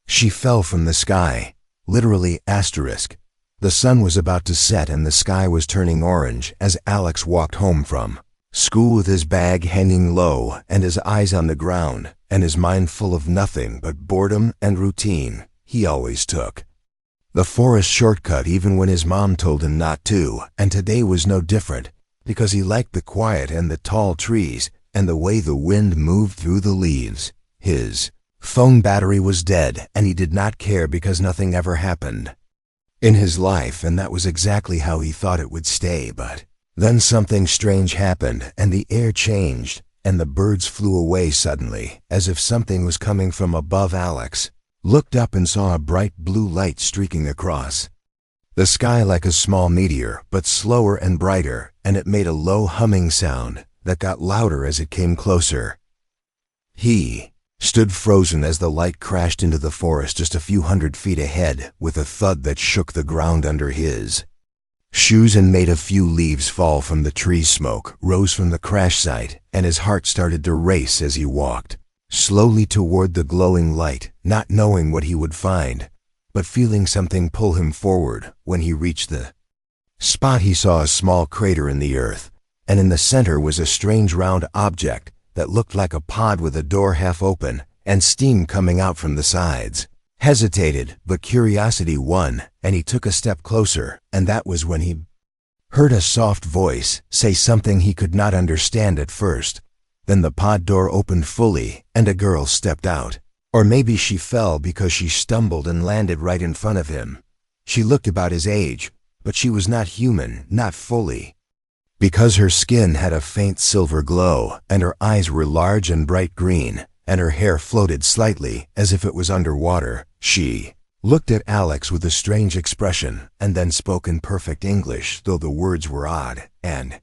She fell from the sky, literally asterisk. The sun was about to set and the sky was turning orange as Alex walked home from school with his bag hanging low and his eyes on the ground and his mind full of nothing but boredom and routine he always took. The forest shortcut even when his mom told him not to, and today was no different because he liked the quiet and the tall trees and the way the wind moved through the leaves. His phone battery was dead and he did not care because nothing ever happened in his life, and that was exactly how he thought it would stay. But then something strange happened and the air changed and the birds flew away suddenly as if something was coming from above. Alex looked up and saw a bright blue light streaking across the sky like a small meteor, but slower and brighter, and it made a low humming sound that got louder as it came closer. He stood frozen as the light crashed into the forest just a few hundred feet ahead with a thud that shook the ground under his shoes and made a few leaves fall from the tree. Smoke rose from the crash site and his heart started to race as he walked slowly toward the glowing light, not knowing what he would find, but feeling something pull him forward. When he reached the spot, he saw a small crater in the earth, and in the center was a strange round object that looked like a pod with a door half open and steam coming out from the sides. Hesitated, but curiosity won, and he took a step closer, and that was when he heard a soft voice say something he could not understand at first. Then the pod door opened fully, and a girl stepped out. Or maybe she fell because she stumbled and landed right in front of him. She looked about his age, but she was not human, not fully. Because her skin had a faint silver glow, and her eyes were large and bright green, and her hair floated slightly as if it was underwater. She looked at Alex with a strange expression, and then spoke in perfect English, though the words were odd and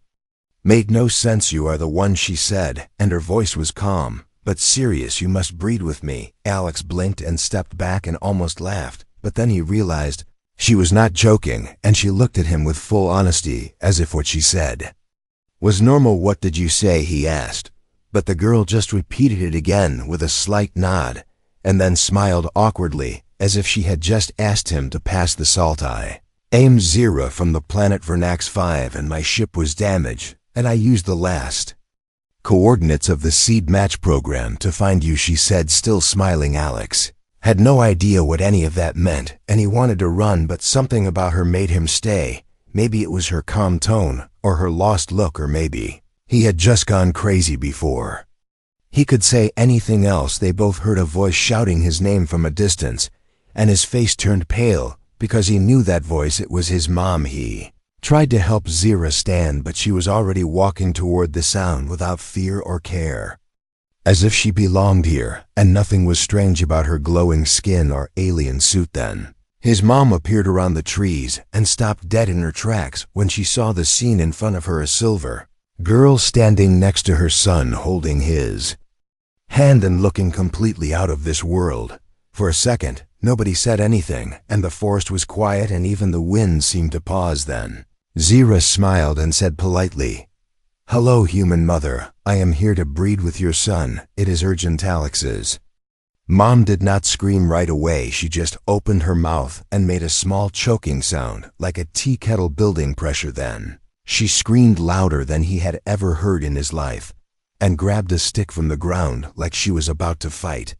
made no sense. "You are the one," she said, and her voice was calm, but serious. "You must breed with me." Alex blinked and stepped back and almost laughed, but then he realized she was not joking, and she looked at him with full honesty, as if what she said was normal. "What did you say?" he asked, but the girl just repeated it again with a slight nod, and then smiled awkwardly, as if she had just asked him to pass the salt. "I am Zira from the planet Vernax 5, and my ship was damaged, and I used the last coordinates of the seed match program to find you," she said, still smiling. Alex had no idea what any of that meant, and he wanted to run, but something about her made him stay. Maybe it was her calm tone, or her lost look, or maybe he had just gone crazy before he could say anything else. They both heard a voice shouting his name from a distance, and his face turned pale because he knew that voice. It was his mom. He tried to help Zira stand, but she was already walking toward the sound without fear or care, as if she belonged here, and nothing was strange about her glowing skin or alien suit. Then his mom appeared around the trees and stopped dead in her tracks when she saw the scene in front of her. A silver girl standing next to her son, holding his hand and looking completely out of this world. For a second, nobody said anything, and the forest was quiet and even the wind seemed to pause. Then Zira smiled and said politely, "Hello, human mother. I am here to breed with your son. It is urgent." Alex's mom did not scream right away. She just opened her mouth and made a small choking sound, like a tea kettle building pressure. Then she screamed louder than he had ever heard in his life, and grabbed a stick from the ground like she was about to fight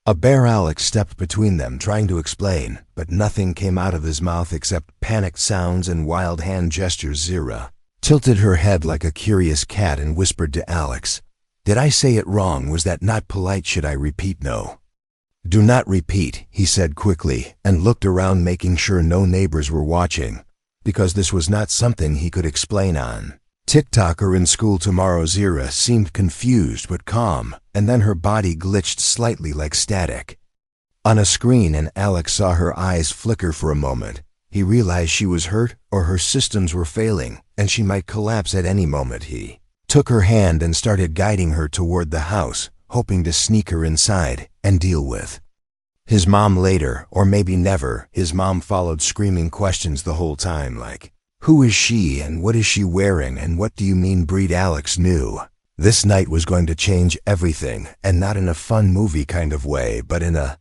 a bear. Alex stepped between them, trying to explain, but nothing came out of his mouth except panicked sounds and wild hand gestures. Zira tilted her head like a curious cat and whispered to Alex, "Did I say it wrong? Was that not polite? Should I repeat?" "No. Do not repeat," he said quickly, and looked around, making sure no neighbors were watching, because this was not something he could explain on TikTok or in school tomorrow. Zira seemed confused but calm, and then her body glitched slightly like static on a screen, and Alex saw her eyes flicker for a moment. He realized she was hurt, or her systems were failing, and she might collapse at any moment. He took her hand and started guiding her toward the house, hoping to sneak her inside and deal with his mom later, or maybe never. His mom followed, screaming questions the whole time like, "Who is she, and what is she wearing, and what do you mean breed?" Alex knew this night was going to change everything, and not in a fun movie kind of way, but in a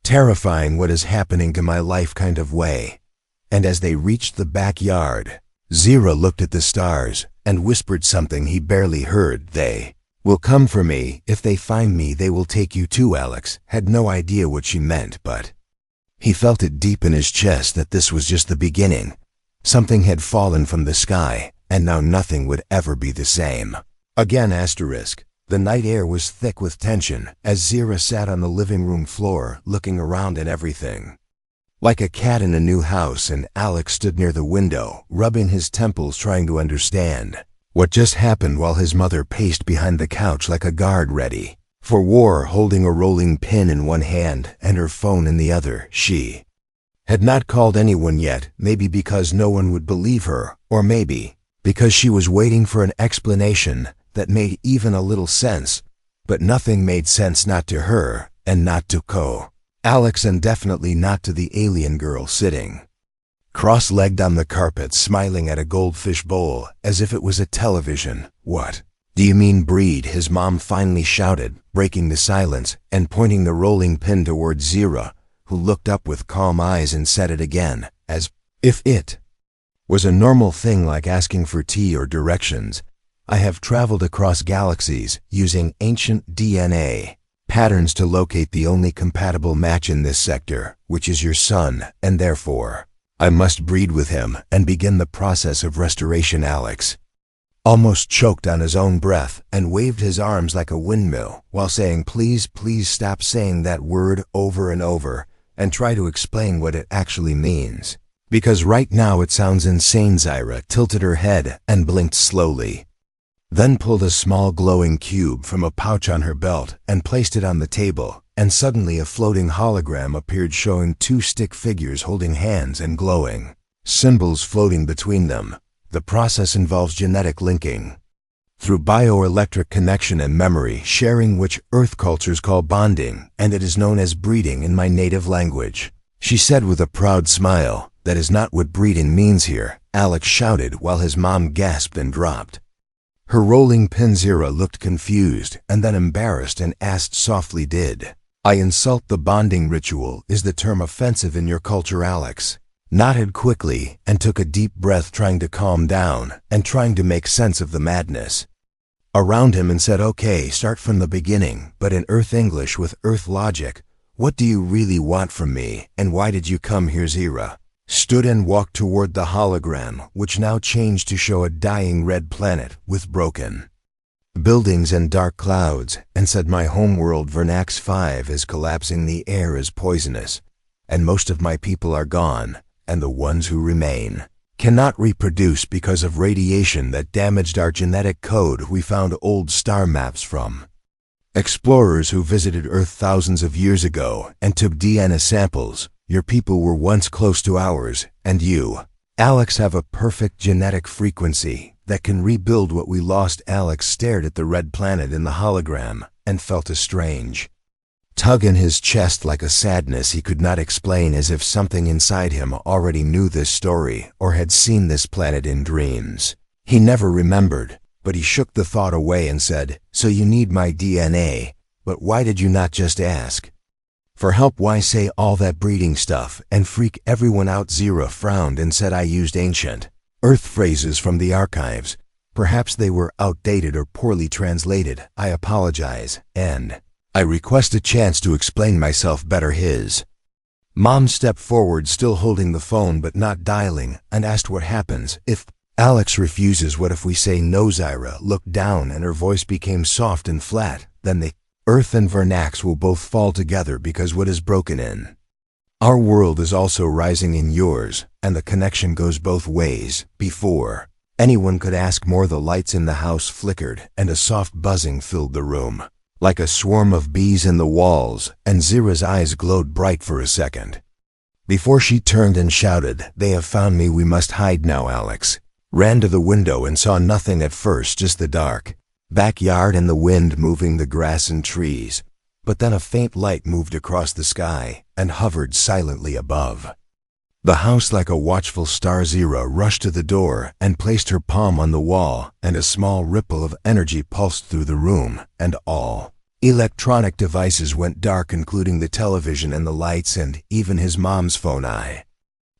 terrifying what is happening to my life kind of way. And as they reached the backyard, Zira looked at the stars and whispered something he barely heard. They will come for me. If they find me, they will take you too. Alex had no idea what she meant, but he felt it deep in his chest that this was just the beginning. Something had fallen from the sky, and now nothing would ever be the same. Again, asterisk. The night air was thick with tension as Zira sat on the living room floor looking around at everything. Like a cat in a new house, and Alex stood near the window, rubbing his temples trying to understand what just happened while his mother paced behind the couch like a guard ready for war, holding a rolling pin in one hand and her phone in the other. She had not called anyone yet, maybe because no one would believe her, or maybe because she was waiting for an explanation that made even a little sense, but nothing made sense, not to her and not to Alex, and definitely not to the alien girl sitting cross-legged on the carpet, smiling at a goldfish bowl as if it was a television. What do you mean breed? His mom finally shouted, breaking the silence and pointing the rolling pin towards Zira, who looked up with calm eyes and said it again, as if it was a normal thing like asking for tea or directions. I have traveled across galaxies using ancient DNA patterns to locate the only compatible match in this sector, which is your son, and therefore I must breed with him and begin the process of restoration. Alex almost choked on his own breath and waved his arms like a windmill while saying, please, please stop saying that word over and over and try to explain what it actually means. Because right now it sounds insane. Zira tilted her head and blinked slowly, then pulled a small glowing cube from a pouch on her belt and placed it on the table, and suddenly a floating hologram appeared showing two stick figures holding hands and glowing symbols floating between them. The process involves genetic linking through bioelectric connection and memory sharing, which Earth cultures call bonding, and it is known as breeding in my native language, she said with a proud smile. That is not what breeding means here, Alex shouted while his mom gasped and dropped her rolling pin. Zira looked confused and then embarrassed and asked softly, did I insult the bonding ritual? Is the term offensive in your culture? Alex nodded quickly and took a deep breath, trying to calm down and trying to make sense of the madness around him, and said, okay, start from the beginning, but in Earth English with Earth logic. What do you really want from me, and why did you come here? Zira stood and walked toward the hologram, which now changed to show a dying red planet with broken buildings and dark clouds, and said, my homeworld Vernax 5 is collapsing, the air is poisonous, and most of my people are gone, and the ones who remain cannot reproduce because of radiation that damaged our genetic code. We found old star maps from explorers who visited Earth thousands of years ago and took DNA samples. Your people were once close to ours, and you, Alex, have a perfect genetic frequency that can rebuild what we lost. Alex stared at the red planet in the hologram and felt a strange tug in his chest, like a sadness he could not explain, as if something inside him already knew this story or had seen this planet in dreams. He never remembered, but he shook the thought away and said, so you need my DNA, but why did you not just ask for help? Why say all that breeding stuff and freak everyone out? Zira frowned and said, I used ancient Earth phrases from the archives. Perhaps they were outdated or poorly translated. I apologize, and I request a chance to explain myself better. His mom stepped forward, still holding the phone but not dialing, and asked, what happens if Alex refuses? What if we say no? Zira looked down and her voice became soft and flat. Then the Earth and Vernax will both fall together, because what is broken in our world is also rising in yours, and the connection goes both ways. Before anyone could ask more, the lights in the house flickered and a soft buzzing filled the room, like a swarm of bees in the walls, and Zira's eyes glowed bright for a second before she turned and shouted, they have found me, we must hide now. Alex ran to the window and saw nothing at first, just the dark backyard and the wind moving the grass and trees, but then a faint light moved across the sky and hovered silently above the house like a watchful star. Zira rushed to the door and placed her palm on the wall, and a small ripple of energy pulsed through the room, and all Electronic devices went dark, including the television and the lights, and even his mom's phone. I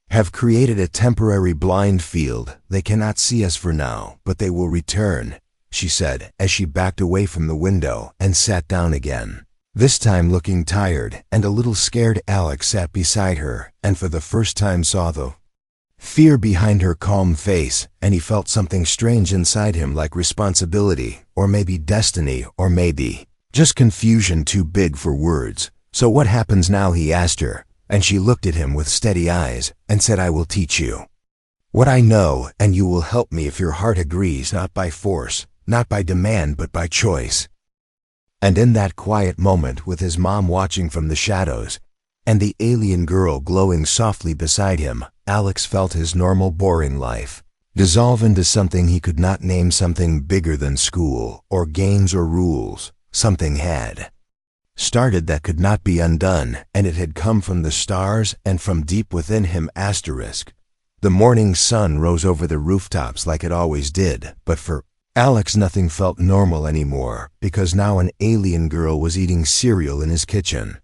have created a temporary blind field. They cannot see us for now, but they will return, she said as she backed away from the window and sat down again. This time looking tired and a little scared. Alex sat beside her and for the first time saw the fear behind her calm face, and he felt something strange inside him, like responsibility, or maybe destiny, or maybe just confusion too big for words. "So what happens now?" he asked her, and she looked at him with steady eyes and said, "I will teach you what I know, and you will help me if your heart agrees, not by force, not by demand, but by choice." And in that quiet moment, with his mom watching from the shadows and the alien girl glowing softly beside him, Alex felt his normal, boring life dissolve into something he could not name, something bigger than school or games or rules. Something had started that could not be undone, and it had come from the stars and from deep within him. The morning sun rose over the rooftops like it always did, but for Alex nothing felt normal anymore, because now an alien girl was eating cereal in his kitchen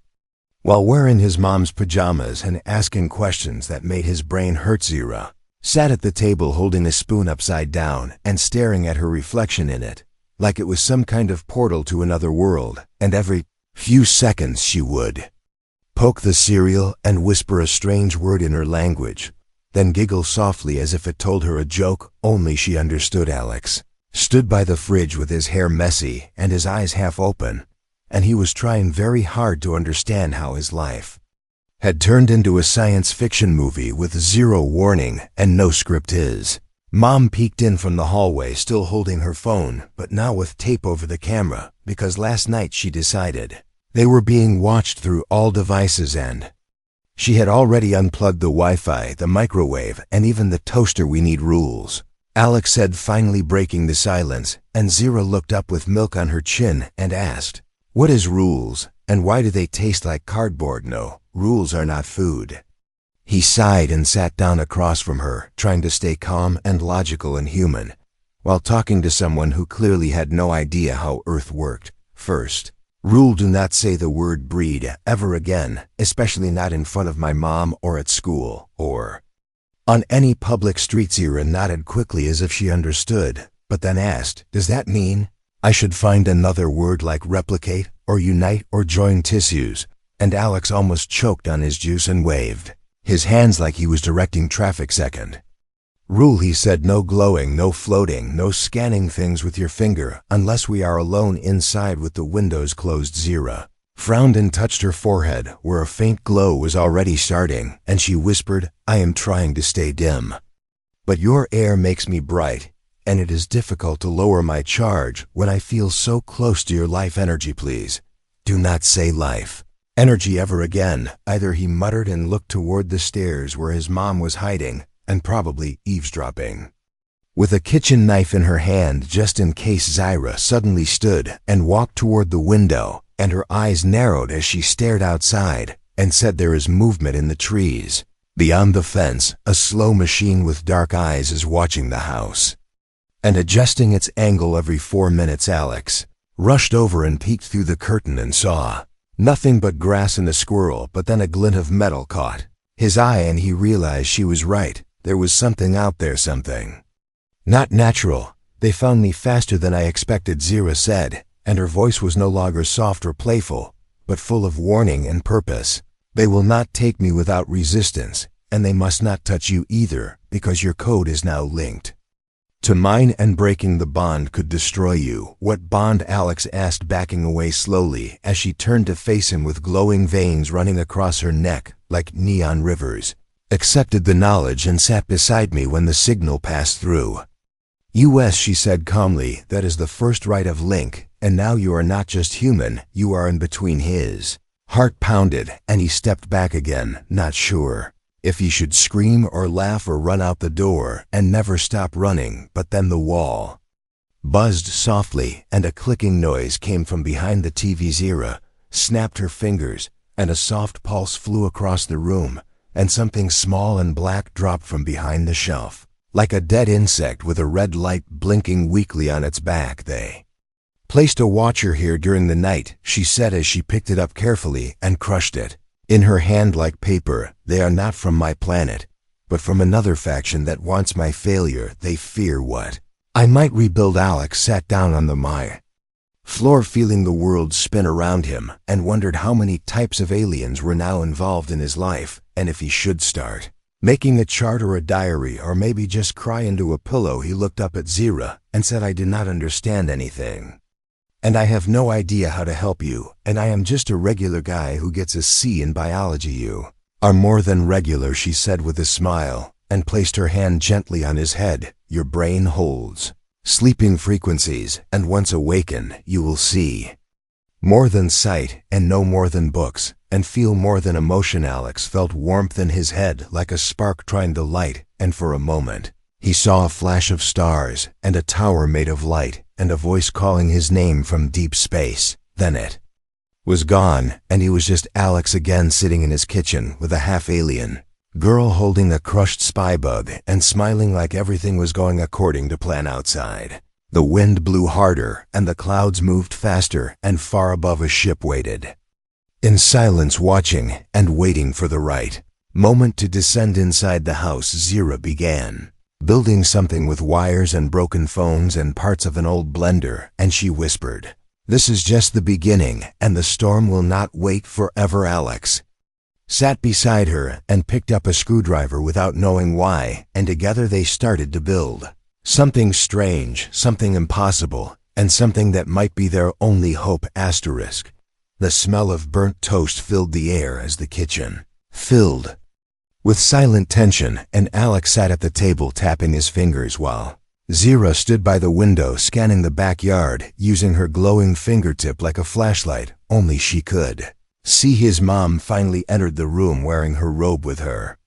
while wearing his mom's pajamas and asking questions that made his brain hurt. Zira sat at the table holding a spoon upside down and staring at her reflection in it, like it was some kind of portal to another world, and every few seconds she would poke the cereal and whisper a strange word in her language, then giggle softly as if it told her a joke only she understood. Alex stood by the fridge with his hair messy and his eyes half open, and he was trying very hard to understand how his life had turned into a science fiction movie with zero warning and no script. His mom peeked in from the hallway, still holding her phone, but now with tape over the camera, because last night she decided they were being watched through all devices, and she had already unplugged the Wi-Fi, the microwave, and even the toaster. "We need rules," Alex said, finally breaking the silence, and Zira looked up with milk on her chin and asked, "What is rules, and why do they taste like cardboard?" "No, rules are not food." He sighed and sat down across from her, trying to stay calm and logical and human, while talking to someone who clearly had no idea how Earth worked. "First rule, do not say the word breed ever again, especially not in front of my mom or at school or on any public street." Zira nodded quickly as if she understood, but then asked, "Does that mean I should find another word like replicate or unite or join tissues?" And Alex almost choked on his juice and waved his hands like he was directing traffic. "Second rule," he said, "no glowing, no floating, no scanning things with your finger unless we are alone inside with the windows closed." Zira frowned and touched her forehead, where a faint glow was already starting, and she whispered, "I am trying to stay dim, but your air makes me bright, and it is difficult to lower my charge when I feel so close to your life energy. Please do not say life energy ever again either." He muttered and looked toward the stairs where his mom was hiding and probably eavesdropping. With a kitchen knife in her hand just in case, Zira suddenly stood and walked toward the window, and her eyes narrowed as she stared outside and said, "There is movement in the trees. Beyond the fence, a slow machine with dark eyes is watching the house and adjusting its angle every 4 minutes." Alex rushed over and peeked through the curtain and saw nothing but grass and a squirrel, but then a glint of metal caught his eye and he realized she was right. There was something out there, something not natural. "They found me faster than I expected," Zira said, and her voice was no longer soft or playful, but full of warning and purpose. "They will not take me without resistance, and they must not touch you either, because your code is now linked to mine, and breaking the bond could destroy you." "What bond?" Alex asked, backing away slowly as she turned to face him with glowing veins running across her neck like neon rivers. "Accepted the knowledge and sat beside me when the signal passed through." "US," she said calmly, "that is the first right of link, and now you are not just human, you are in between." His heart pounded, and he stepped back again, not sure if he should scream or laugh or run out the door and never stop running. But then the wall buzzed softly, and a clicking noise came from behind the TV. Zira snapped her fingers, and a soft pulse flew across the room, and something small and black dropped from behind the shelf, like a dead insect with a red light blinking weakly on its back. They Placed a watcher here during the night, she said as she picked it up carefully and crushed it in her hand like paper. They are not from my planet, but from another faction that wants my failure. They fear what I might rebuild. Alex sat down on the floor, feeling the world spin around him, and wondered how many types of aliens were now involved in his life, and if he should start making a chart or a diary, or maybe just cry into a pillow. He looked up at Zira and said, I did not understand anything, and I have no idea how to help you, and I am just a regular guy who gets a C in biology. You are more than regular, she said with a smile, and placed her hand gently on his head. Your brain holds sleeping frequencies, and once awakened, you will see more than sight, and know more than books, and feel more than emotion. Alex felt warmth in his head like a spark trying to light, and for a moment, he saw a flash of stars, and a tower made of light, and a voice calling his name from deep space. Then it was gone, and he was just Alex again, sitting in his kitchen with a half-alien girl holding a crushed spy bug and smiling like everything was going according to plan outside. The wind blew harder, and the clouds moved faster, and far above a ship waited in silence, watching and waiting for the right moment to descend inside the house. Zira began building something with wires and broken phones and parts of an old blender, and she whispered, this is just the beginning, and the storm will not wait forever. Alex sat beside her and picked up a screwdriver without knowing why, and together they started to build something strange, something impossible, and something that might be their only hope. Asterisk. The smell of burnt toast filled the air as the kitchen filled with silent tension, and Alex sat at the table tapping his fingers while Zira stood by the window scanning the backyard, using her glowing fingertip like a flashlight. Only she could see his mom finally entered the room wearing her robe with her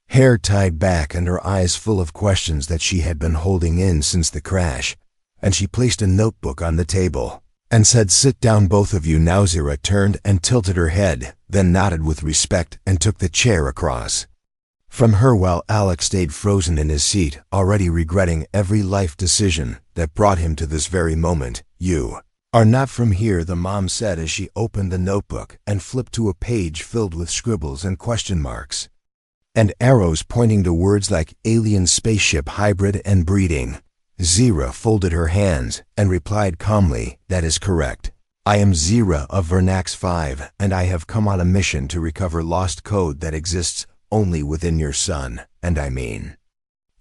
hair tied back and her eyes full of questions that she had been holding in since the crash, and she placed a notebook on the table and said, sit down both of you now. Zira turned and tilted her head, then nodded with respect and took the chair across from her while Alex stayed frozen in his seat, already regretting every life decision that brought him to this very moment. You are not from here, the mom said as she opened the notebook and flipped to a page filled with scribbles and question marks and arrows pointing to words like alien, spaceship, hybrid, and breeding. Zira folded her hands and replied calmly, that is correct. I am Zira of Vernax 5, and I have come on a mission to recover lost code that exists only within your son, and I mean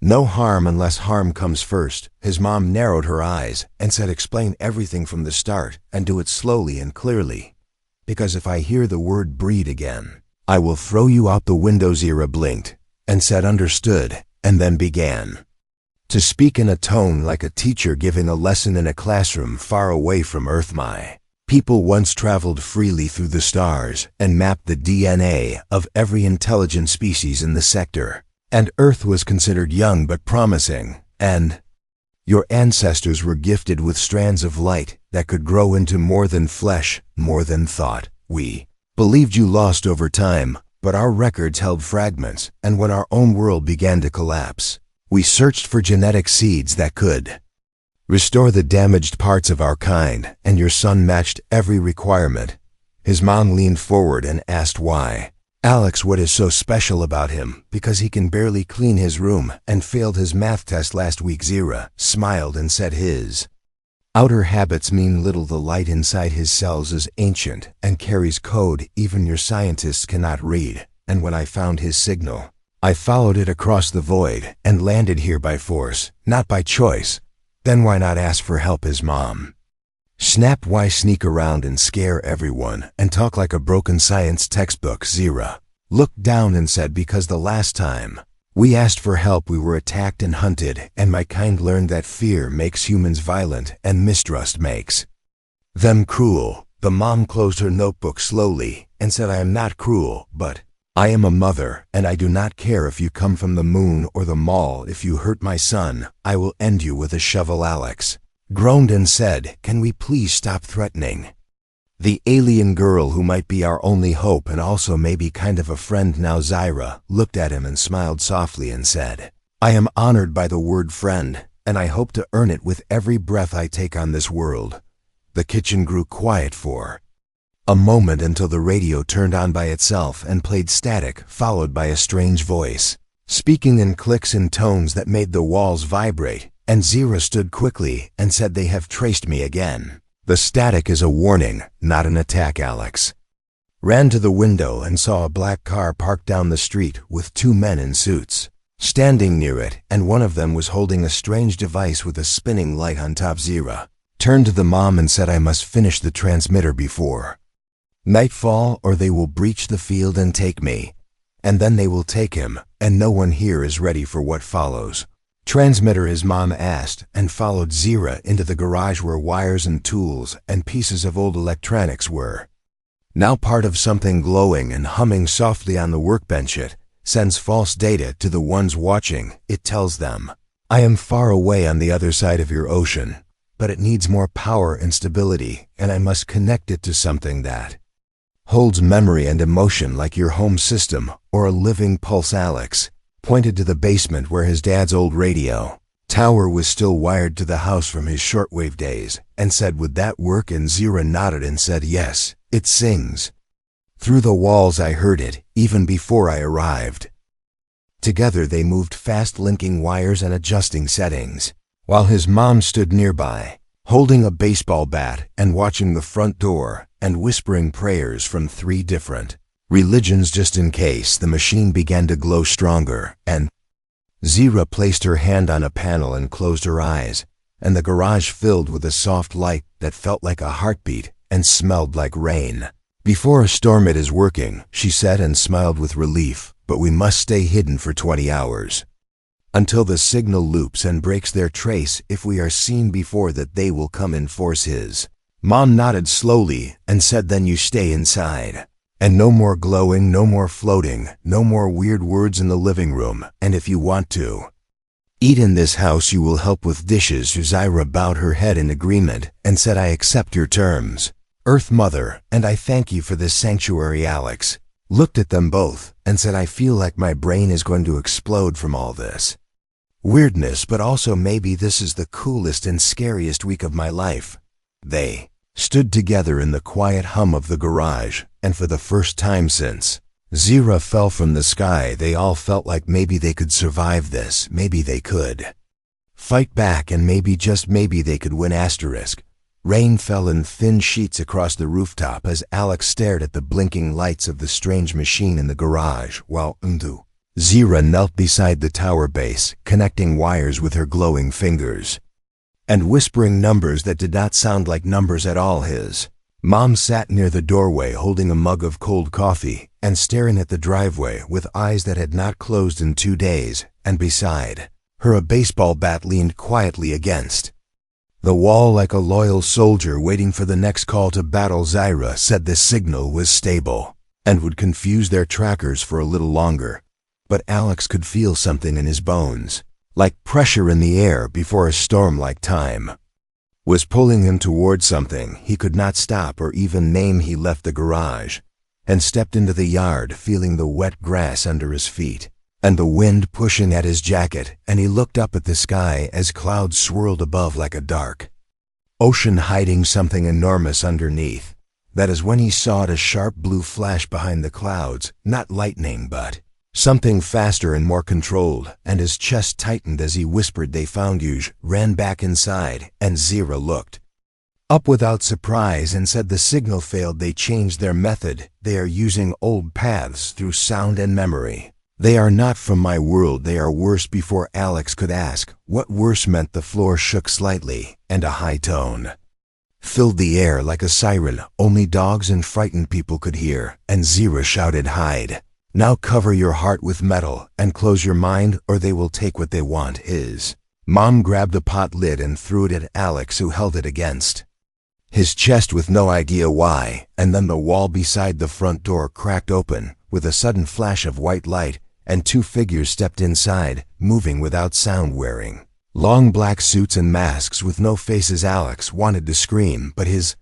no harm unless harm comes first. His mom narrowed her eyes and said, explain everything from the start, and do it slowly and clearly, because if I hear the word breed again, I will throw you out the window. Zira blinked and said understood, and then began to speak in a tone like a teacher giving a lesson in a classroom far away from Earth. My people once traveled freely through the stars and mapped the DNA of every intelligent species in the sector, and Earth was considered young but promising, and your ancestors were gifted with strands of light that could grow into more than flesh, more than thought. We believed you lost over time, but our records held fragments, and when our own world began to collapse, we searched for genetic seeds that could restore the damaged parts of our kind, and your son matched every requirement. His mom leaned forward and asked why. Alex, what is so special about him? Because he can barely clean his room and failed his math test last week. Zira smiled and said his outer habits mean little. The light inside his cells is ancient and carries code even your scientists cannot read, and when I found his signal, I followed it across the void and landed here by force, not by choice. Then why not ask for help? His mom snapped. Why sneak around and scare everyone and talk like a broken science textbook? Zira looked down and said, because the last time we asked for help we were attacked and hunted, and my kind learned that fear makes humans violent and mistrust makes them cruel. The mom closed her notebook slowly and said, I am not cruel, but I am a mother, and I do not care if you come from the moon or the mall. If you hurt my son, I will end you with a shovel. Alex groaned and said, can we please stop threatening the alien girl who might be our only hope and also maybe kind of a friend now? Zira looked at him and smiled softly and said, I am honored by the word friend, and I hope to earn it with every breath I take on this world, The kitchen grew quiet for a moment until the radio turned on by itself and played static, followed by a strange voice, speaking in clicks and tones that made the walls vibrate, and Zira stood quickly and said, "They have traced me again. The static is a warning, not an attack, Alex." Ran to the window and saw a black car parked down the street with two men in suits standing near it, and one of them was holding a strange device with a spinning light on top. Zira turned to the mom and said, "I must finish the transmitter before nightfall, or they will breach the field and take me, and then they will take him, and no one here is ready for what follows." "Transmitter," his mom asked, and followed Zira into the garage where wires and tools and pieces of old electronics were. Now part of something glowing and humming softly on the workbench. It sends false data to the ones watching. It tells them, "I am far away on the other side of your ocean, but it needs more power and stability, and I must connect it to something that holds memory and emotion like your home system or a living pulse." Alex pointed to the basement where his dad's old radio tower was still wired to the house from his shortwave days, and said, "Would that work?" And Zira nodded and said, "Yes, it sings through the walls. I heard it even before I arrived." Together they moved fast, linking wires and adjusting settings, while his mom stood nearby, holding a baseball bat and watching the front door and whispering prayers from 3 different religions just in case. The machine began to glow stronger, and Zira placed her hand on a panel and closed her eyes, and the garage filled with a soft light that felt like a heartbeat and smelled like rain. "Before a storm it is working," she said and smiled with relief, "but we must stay hidden for 20 hours. Until the signal loops and breaks their trace. If we are seen before that, they will come in force." His mom nodded slowly and said, "Then you stay inside. And no more glowing, no more floating, no more weird words in the living room, and if you want to eat in this house, you will help with dishes." Zira bowed her head in agreement and said, "I accept your terms, Earth Mother, and I thank you for this sanctuary." Alex looked at them both and said, "I feel like my brain is going to explode from all this weirdness, but also maybe this is the coolest and scariest week of my life." They stood together in the quiet hum of the garage, and for the first time since Zira fell from the sky, they all felt like maybe they could survive this, maybe they could fight back, and maybe, just maybe, they could win. Rain fell in thin sheets across the rooftop as Alex stared at the blinking lights of the strange machine in the garage, while Zira knelt beside the tower base, connecting wires with her glowing fingers and whispering numbers that did not sound like numbers at all. His mom sat near the doorway holding a mug of cold coffee and staring at the driveway with eyes that had not closed in 2 days, and beside her a baseball bat leaned quietly against the wall like a loyal soldier waiting for the next call to battle. Zira said the signal was stable and would confuse their trackers for a little longer, but Alex could feel something in his bones, like pressure in the air before a storm, like time was pulling him towards something he could not stop or even name. He left the garage and stepped into the yard, feeling the wet grass under his feet and the wind pushing at his jacket, and he looked up at the sky as clouds swirled above like a dark ocean hiding something enormous underneath. That is when he saw a sharp blue flash behind the clouds, not lightning but something faster and more controlled, and his chest tightened as he whispered, "They found you." Ran back inside, and Zira looked up without surprise and said, "The signal failed. They changed their method. They are using old paths through sound and memory. They are not from my world. They are worse." Before Alex could ask what worse meant, the floor shook slightly, and a high tone filled the air like a siren only dogs and frightened people could hear, and Zira shouted, "Hide. Now cover your heart with metal and close your mind, or they will take what they want." His mom grabbed a pot lid and threw it at Alex, who held it against his chest with no idea why, and then the wall beside the front door cracked open with a sudden flash of white light, and 2 figures stepped inside, moving without sound, wearing long black suits and masks with no faces. Alex wanted to scream, but his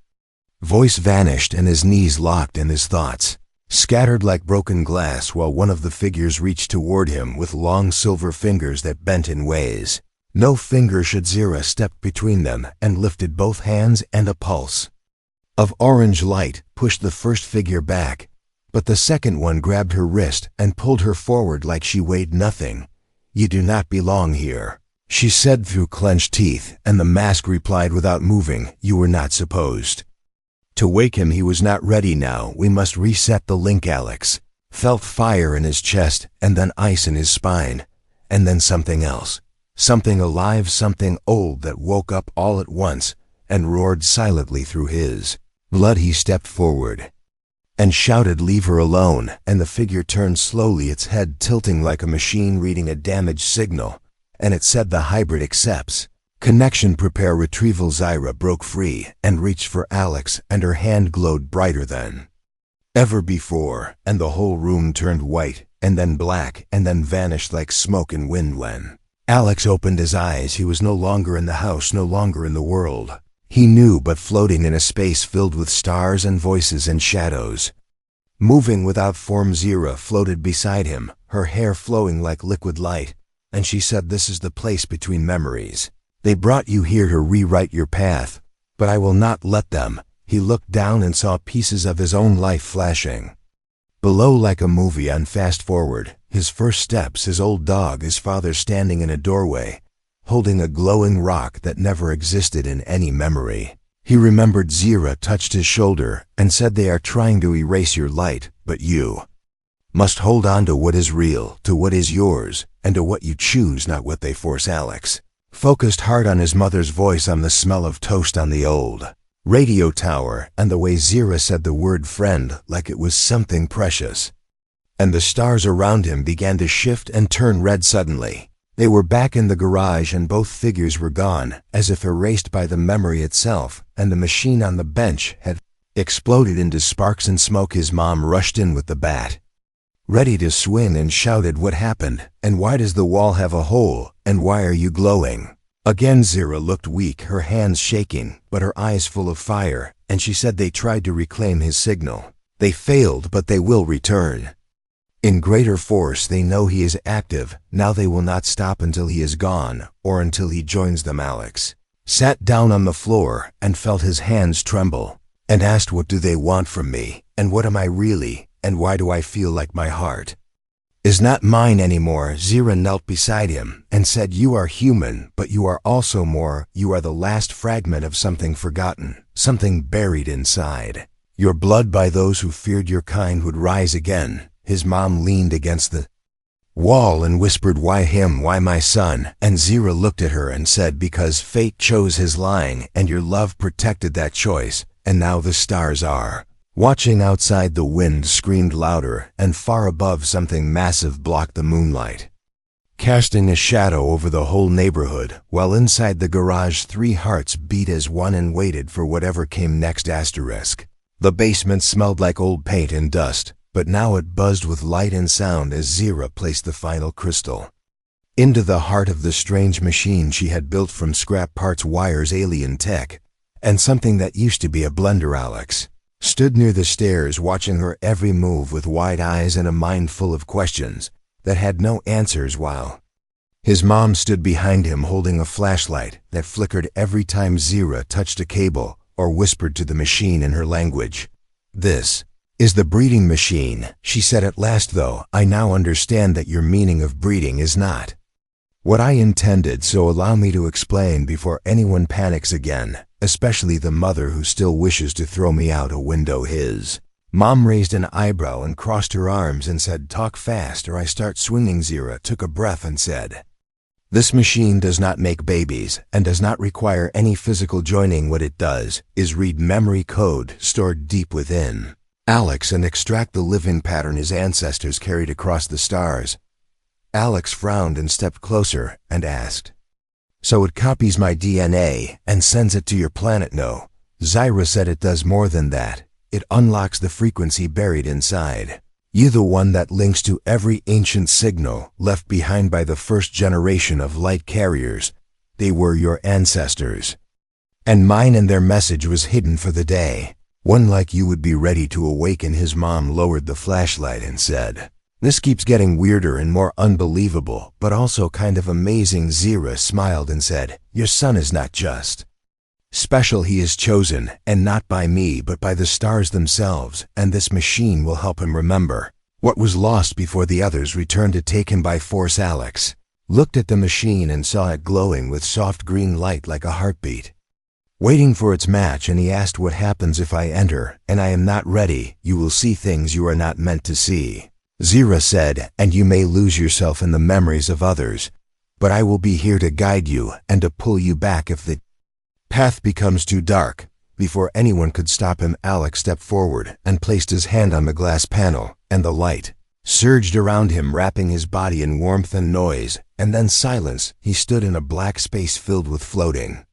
voice vanished and his knees locked and his thoughts scattered like broken glass, while one of the figures reached toward him with long silver fingers that bent in ways No finger should. Zira stepped between them and lifted both hands, and a pulse of orange light pushed the first figure back, but the second one grabbed her wrist and pulled her forward like she weighed nothing. "You do not belong here," she said through clenched teeth, and the mask replied without moving, "You were not supposed to wake him. He was not ready now. We must reset the link." Alex felt fire in his chest, and then ice in his spine, and then something else. Something alive, something old that woke up all at once and roared silently through his blood. He stepped forward and shouted, "Leave her alone," and the figure turned slowly, its head tilting like a machine reading a damaged signal, and it said, "The hybrid accepts connection. Prepare retrieval." Zira broke free and reached for Alex, and her hand glowed brighter than ever before, and the whole room turned white, and then black, and then vanished like smoke in wind. When Alex opened his eyes, he was no longer in the house, no longer in the world he knew, but floating in a space filled with stars and voices and shadows. Moving without form, Zira floated beside him, her hair flowing like liquid light, and she said, "This is the place between memories. They brought you here to rewrite your path, but I will not let them." He looked down and saw pieces of his own life flashing below like a movie on fast forward. His first steps, his old dog, his father standing in a doorway, holding a glowing rock that never existed in any memory. He remembered Zira touched his shoulder and said, "They are trying to erase your light, but you must hold on to what is real, to what is yours, and to what you choose, not what they force." Alex focused hard on his mother's voice, on the smell of toast on the old radio tower, and the way Zira said the word friend like it was something precious. And the stars around him began to shift and turn red suddenly. They were back in the garage, and both figures were gone, as if erased by the memory itself, and the machine on the bench had exploded into sparks and smoke. His mom rushed in with the bat, ready to swing, and shouted, "What happened? And why does the wall have a hole? And why are you glowing?" Again Zira looked weak, her hands shaking, but her eyes full of fire, and she said, "They tried to reclaim his signal. They failed, but they will return in greater force. They know he is active. Now they will not stop until he is gone, or until he joins them." Alex sat down on the floor and felt his hands tremble, and asked, "What do they want from me? And what am I really? And why do I feel like my heart is not mine anymore?" Zira knelt beside him and said, "You are human, but you are also more. You are the last fragment of something forgotten, something buried inside your blood by those who feared your kind would rise again." His mom leaned against the wall and whispered, "Why him? Why my son?" And Zira looked at her and said, "Because fate chose his lying, and your love protected that choice, and now the stars are watching." Outside, the wind screamed louder, and far above, something massive blocked the moonlight, casting a shadow over the whole neighborhood, while inside the garage 3 hearts beat as one and waited for whatever came next. The basement smelled like old paint and dust, but now it buzzed with light and sound as Zira placed the final crystal into the heart of the strange machine she had built from scrap parts, wires, alien tech, and something that used to be a blender. Alex stood near the stairs, watching her every move with wide eyes and a mind full of questions that had no answers, while his mom stood behind him holding a flashlight that flickered every time Zira touched a cable or whispered to the machine in her language. "This is the breeding machine," she said at last, "though I now understand that your meaning of breeding is not what I intended, so allow me to explain before anyone panics again, especially the mother who still wishes to throw me out a window." His mom raised an eyebrow and crossed her arms and said, "Talk fast or I start swinging." Zira took a breath and said, "This machine does not make babies and does not require any physical joining. What it does is read memory code stored deep within Alex and extract the living pattern his ancestors carried across the stars." Alex frowned and stepped closer and asked, "So it copies my DNA and sends it to your planet?" "No." Zira said, "It does more than that. It unlocks the frequency buried inside you, the one that links to every ancient signal left behind by the first generation of light carriers. They were your ancestors, and mine, and their message was hidden for the day one like you would be ready to awaken." His mom lowered the flashlight and said, This keeps getting weirder and more unbelievable, but also kind of amazing. Zira smiled and said, "Your son is not just special, he is chosen, and not by me but by the stars themselves, and this machine will help him remember what was lost before the others returned to take him by force." Alex looked at the machine and saw it glowing with soft green light like a heartbeat, waiting for its match, and he asked, "What happens if I enter and I am not ready?" "You will see things you are not meant to see," Zira said, "and you may lose yourself in the memories of others, but I will be here to guide you and to pull you back if the path becomes too dark." Before anyone could stop him, Alex stepped forward and placed his hand on the glass panel, and the light surged around him, wrapping his body in warmth and noise, and then silence. He stood in a black space filled with floating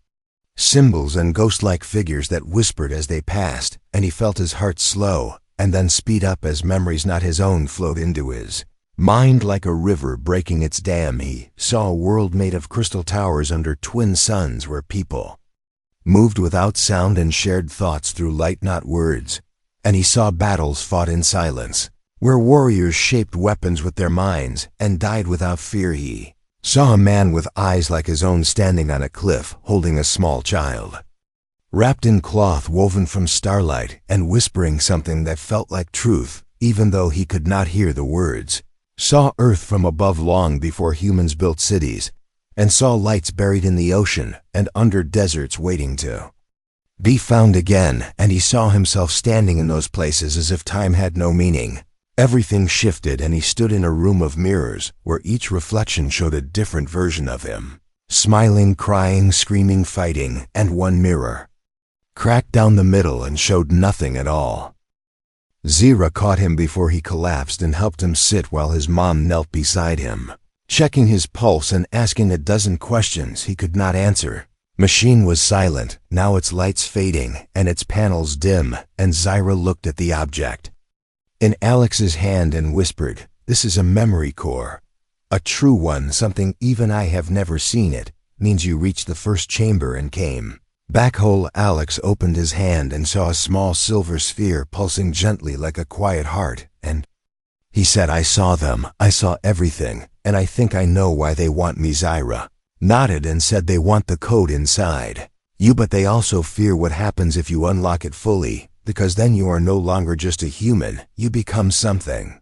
symbols and ghost-like figures that whispered as they passed, and he felt his heart slow and then speed up as memories not his own flowed into his mind like a river breaking its dam. He saw a world made of crystal towers under twin suns where people moved without sound and shared thoughts through light, not words. And he saw battles fought in silence, where warriors shaped weapons with their minds and died without fear. He saw a man with eyes like his own standing on a cliff, holding a small child, wrapped in cloth woven from starlight, and whispering something that felt like truth, even though he could not hear the words. Saw Earth from above long before humans built cities, and saw lights buried in the ocean and under deserts waiting to be found again, and he saw himself standing in those places as if time had no meaning. Everything shifted, and he stood in a room of mirrors where each reflection showed a different version of him, smiling, crying, screaming, fighting, and one mirror cracked down the middle and showed nothing at all. Zira caught him before he collapsed and helped him sit while his mom knelt beside him, checking his pulse and asking a dozen questions he could not answer. Machine was silent, now its lights fading and its panels dim, and Zira looked at the object in Alex's hand and whispered, "This is a memory core. A true one, something even I have never seen. It means you reached the first chamber and came back whole." Alex opened his hand and saw a small silver sphere pulsing gently like a quiet heart, and he said, "I saw them. I saw everything, and I think I know why they want me." Zira nodded and said, "They want the code inside you, but they also fear what happens if you unlock it fully, because then you are no longer just a human, you become something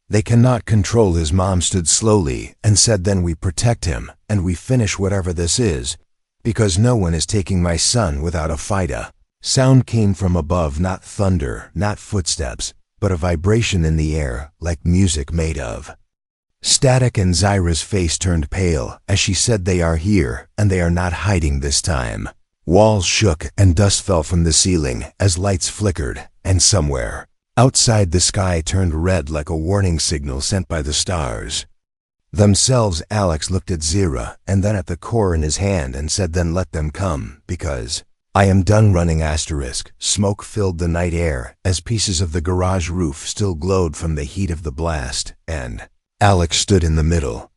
they cannot control." His mom stood slowly and said, "Then we protect him, and we finish whatever this is, because no one is taking my son without a fight." A sound came from above, not thunder, not footsteps, but a vibration in the air, like music made of static, and Zira's face turned pale as she said, "They are here, and they are not hiding this time." Walls shook and dust fell from the ceiling as lights flickered, and somewhere outside the sky turned red like a warning signal sent by the stars themselves. Alex looked at Zira and then at the core in his hand and said, "Then let them come, because I am done running." Smoke filled the night air as pieces of the garage roof still glowed from the heat of the blast, and Alex stood in the middle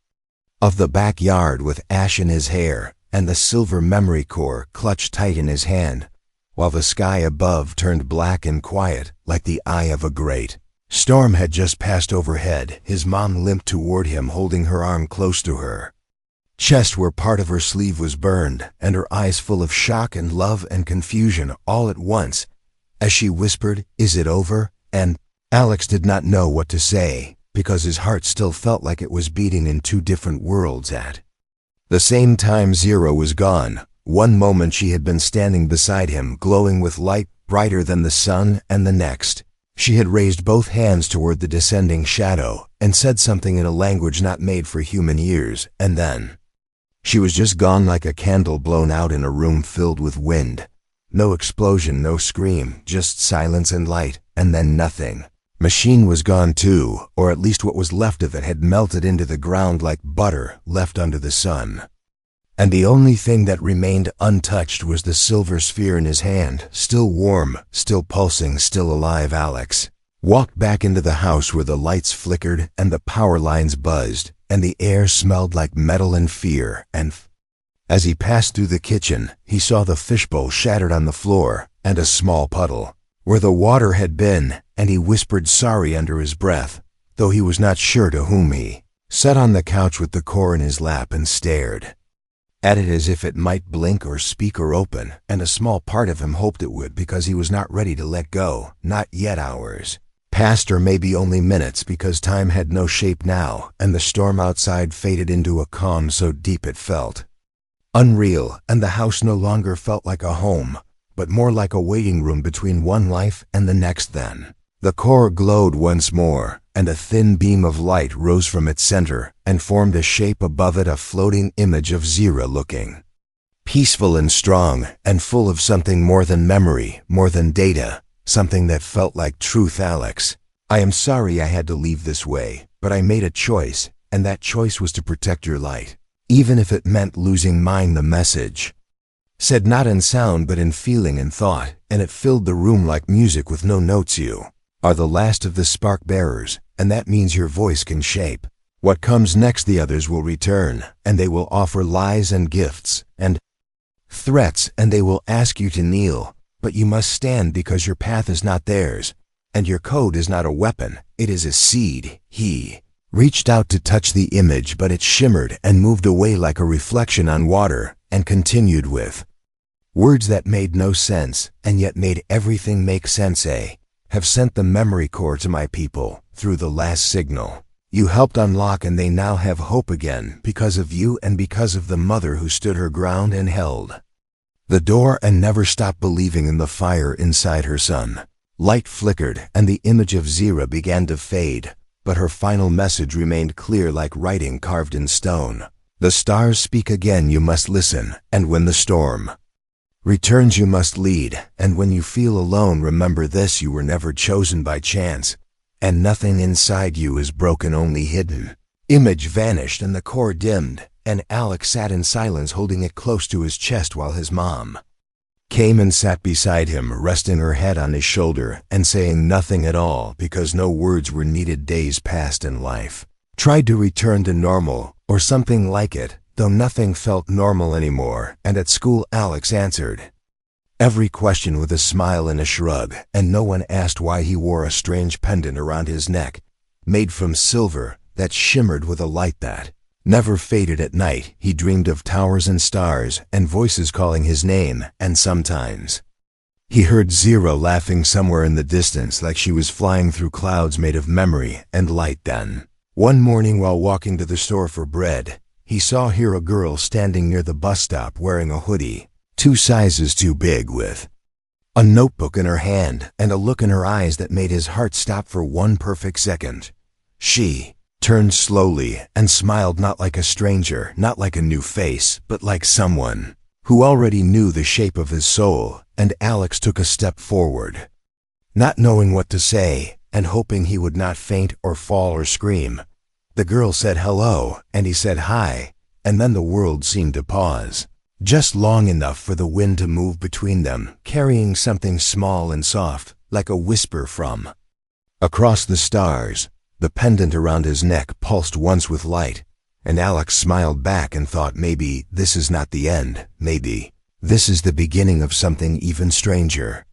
of the backyard with ash in his hair and the silver memory core clutched tight in his hand, while the sky above turned black and quiet like the eye of a great storm had just passed overhead. His mom limped toward him, holding her arm close to her chest where part of her sleeve was burned, and her eyes full of shock and love and confusion all at once as she whispered, "Is it over?" And Alex did not know what to say, because his heart still felt like it was beating in two different worlds at the same time. Zira was gone. One moment she had been standing beside him, glowing with light brighter than the sun, and the next she had raised both hands toward the descending shadow and said something in a language not made for human ears, and then she was just gone like a candle blown out in a room filled with wind. No explosion, no scream, just silence and light, and then nothing. Machine was gone too, or at least what was left of it had melted into the ground like butter left under the sun. And the only thing that remained untouched was the silver sphere in his hand, still warm, still pulsing, still alive. Alex walked back into the house where the lights flickered and the power lines buzzed, and the air smelled like metal and fear, and as he passed through the kitchen, he saw the fishbowl shattered on the floor and a small puddle where the water had been, and he whispered sorry under his breath. though he was not sure to whom. He sat on the couch with the core in his lap and stared at it as if it might blink or speak or open, and a small part of him hoped it would because he was not ready to let go. Not yet. Hours passed, or maybe only minutes, because time had no shape now, and the storm outside faded into a calm so deep it felt unreal, and the house no longer felt like a home, but more like a waiting room between one life and the next. Then the core glowed once more, and a thin beam of light rose from its center and formed a shape above it, a floating image of Zira, looking peaceful and strong and full of something more than memory, more than data, something that felt like truth. Alex, I am sorry I had to leave this way, but I made a choice, and that choice was to protect your light, even if it meant losing mine. The message said not in sound but in feeling and thought, and it filled the room like music with no notes. You are the last of the spark bearers, and that means your voice can shape what comes next. The others will return, and they will offer lies and gifts and threats, and they will ask you to kneel, but you must stand because your path is not theirs, and your code is not a weapon, it is a seed. He reached out to touch the image, but it shimmered and moved away like a reflection on water, and continued with words that made no sense and yet made everything make sense. I have sent the memory core to my people through the last signal you helped unlock, and they now have hope again because of you and because of the mother who stood her ground and held the door and never stopped believing in the fire inside her son. Light flickered and the image of Zira began to fade, but her final message remained clear like writing carved in stone. The stars speak again, you must listen, and when the storm returns you must lead, and when you feel alone remember this: you were never chosen by chance, and nothing inside you is broken, only hidden. Image vanished and the core dimmed, and Alex sat in silence holding it close to his chest while his mom came and sat beside him, resting her head on his shoulder and saying nothing at all because no words were needed. Days passed and life tried to return to normal, or something like it, though nothing felt normal anymore, and at school Alex answered every question with a smile and a shrug, and no one asked why he wore a strange pendant around his neck, made from silver, that shimmered with a light that never faded. At night he dreamed of towers and stars and voices calling his name, and sometimes he heard Zira laughing somewhere in the distance like she was flying through clouds made of memory and light. Then one morning while walking to the store for bread, he saw here a girl standing near the bus stop wearing a hoodie 2 sizes too big, with a notebook in her hand and a look in her eyes that made his heart stop for one perfect second. She turned slowly and smiled, not like a stranger, not like a new face, but like someone who already knew the shape of his soul, and Alex took a step forward, not knowing what to say and hoping he would not faint or fall or scream. The girl said hello, and he said hi, and then the world seemed to pause, just long enough for the wind to move between them, carrying something small and soft, like a whisper from across the stars. The pendant around his neck pulsed once with light, and Alex smiled back and thought, maybe this is not the end, maybe this is the beginning of something even stranger.